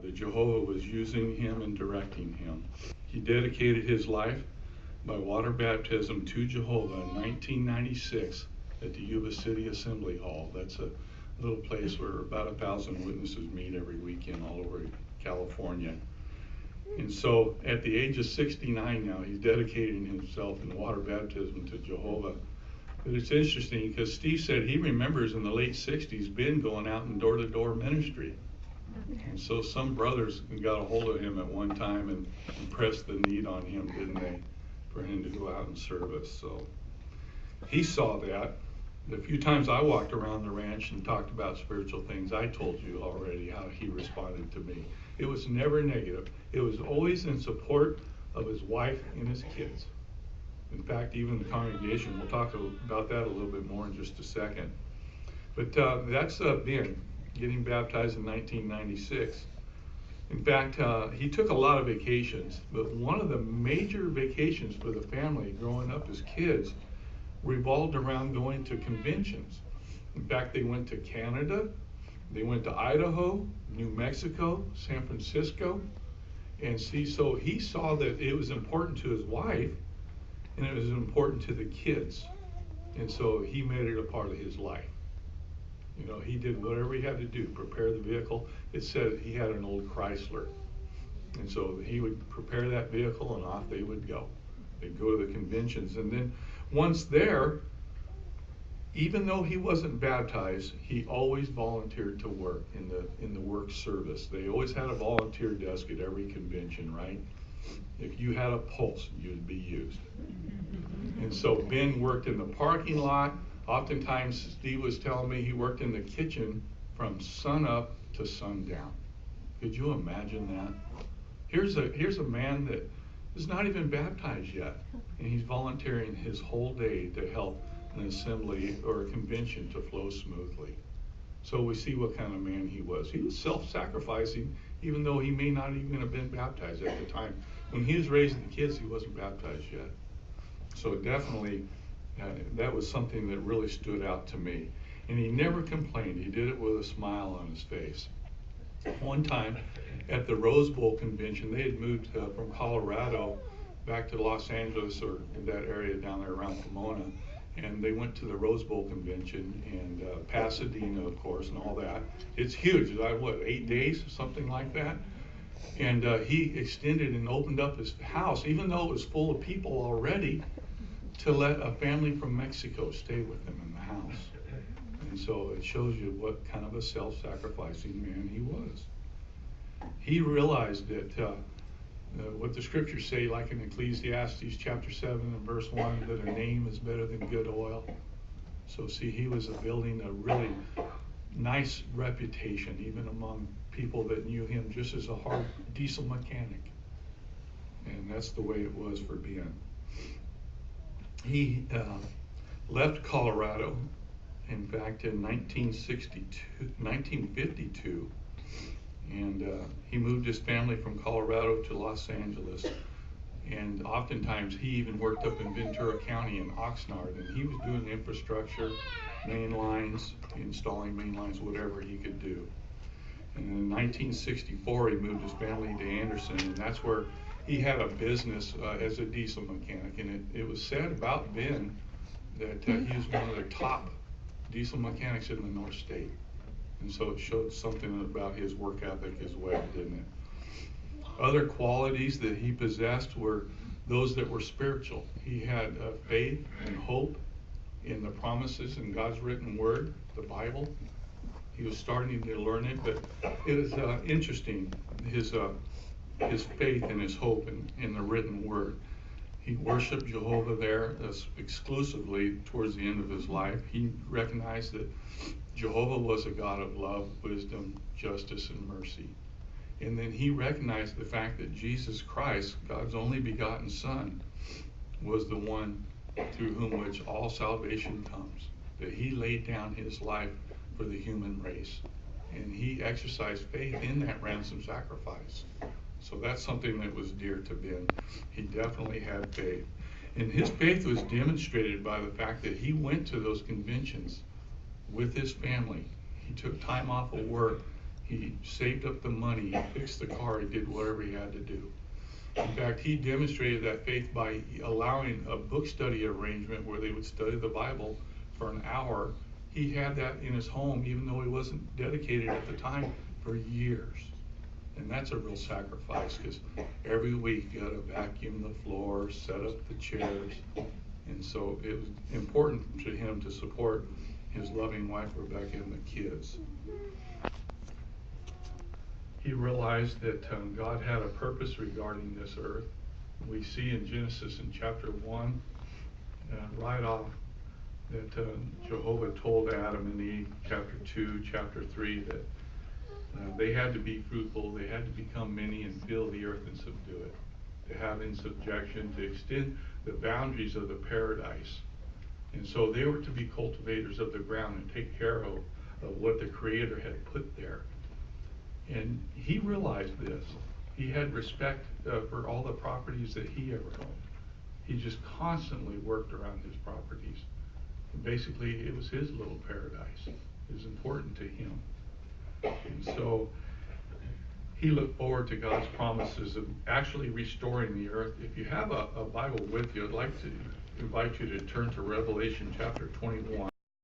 that Jehovah was using him and directing him. He dedicated his life by water baptism to Jehovah in 1996 at the Yuba City Assembly Hall. That's a little place where about 1,000 witnesses meet every weekend all over California. And so at the age of 69 now, he's dedicating himself in water baptism to Jehovah. But it's interesting because Steve said he remembers in the late 60s Ben going out in door-to-door ministry. And so some brothers got a hold of him at one time and pressed the need on him, didn't they, for him to go out and service. So he saw that. The few times I walked around the ranch and talked about spiritual things, I told you already how he responded to me. It was never negative. It was always in support of his wife and his kids. In fact, even the congregation, we'll talk about that a little bit more in just a second. But that's Ben getting baptized in 1996. In fact, he took a lot of vacations, but one of the major vacations for the family growing up as kids revolved around going to conventions. In fact, they went to Canada, they went to Idaho, New Mexico, San Francisco, and so he saw that it was important to his wife and it was important to the kids, and so he made it a part of his life. You know, he did whatever he had to do, prepare the vehicle. It said he had an old Chrysler, and so he would prepare that vehicle and off they would go. They'd go to the conventions, and then once there, even though he wasn't baptized, he always volunteered to work in the work service. They always had a volunteer desk at every convention, right? If you had a pulse, you'd be used. And so Ben worked in the parking lot. Oftentimes, Steve was telling me he worked in the kitchen from sun up to sundown. Could you imagine that? Here's a man that is not even baptized yet, and he's volunteering his whole day to help an assembly or a convention to flow smoothly. So we see what kind of man he was. He was self-sacrificing, even though he may not even have been baptized at the time. When he was raising the kids, he wasn't baptized yet. So definitely, that was something that really stood out to me. And he never complained. He did it with a smile on his face. One time at the Rose Bowl convention, they had moved from Colorado back to Los Angeles or in that area down there around Pomona. And they went to the Rose Bowl convention and Pasadena, of course, and all that. It's huge. It's like, what, 8 days, something like that? And he extended and opened up his house, even though it was full of people already, to let a family from Mexico stay with him in the house. And so it shows you what kind of a self-sacrificing man he was. He realized that what the scriptures say, like in Ecclesiastes chapter 7 and verse 1, that a name is better than good oil. So see, he was building a really nice reputation, even among people that knew him just as a hard diesel mechanic. And that's the way it was for Ben. He left Colorado, in fact, in 1952, and he moved his family from Colorado to Los Angeles. And oftentimes he even worked up in Ventura County in Oxnard, and he was doing infrastructure, main lines, installing main lines, whatever he could do. And in 1964 he moved his family to Anderson, and that's where he had a business as a diesel mechanic. And it was said about Ben that he was one of the top diesel mechanics in the North State. And so it showed something about his work ethic as well, didn't it? Other qualities that he possessed were those that were spiritual. He had faith and hope in the promises in God's written word, the Bible. He was starting to learn it, but it is interesting, his faith and his hope in the written word. He worshiped Jehovah there exclusively towards the end of his life. He recognized that Jehovah was a God of love, wisdom, justice, and mercy. And then he recognized the fact that Jesus Christ, God's only begotten Son, was the one through whom which all salvation comes, that he laid down his life for the human race. And he exercised faith in that ransom sacrifice. So that's something that was dear to Ben. He definitely had faith. And his faith was demonstrated by the fact that he went to those conventions with his family. He took time off of work. He saved up the money, he fixed the car, he did whatever he had to do. In fact, he demonstrated that faith by allowing a book study arrangement where they would study the Bible for an hour. He had that in his home, even though he wasn't dedicated at the time, for years. And that's a real sacrifice, because every week you got to vacuum the floor, set up the chairs. And so it was important to him to support his loving wife, Rebecca, and the kids. He realized that God had a purpose regarding this earth. We see in Genesis in chapter 1, right off, that Jehovah told Adam and Eve, chapter 2, chapter 3, that they had to be fruitful, they had to become many and fill the earth and subdue it, to have in subjection, to extend the boundaries of the paradise. And so they were to be cultivators of the ground and take care of what the Creator had put there. And he realized this. He had respect for all the properties that he ever owned. He just constantly worked around his properties. And basically, it was his little paradise. It was important to him. And so he looked forward to God's promises of actually restoring the earth. If you have a Bible with you, I'd like to invite you to turn to Revelation chapter 21.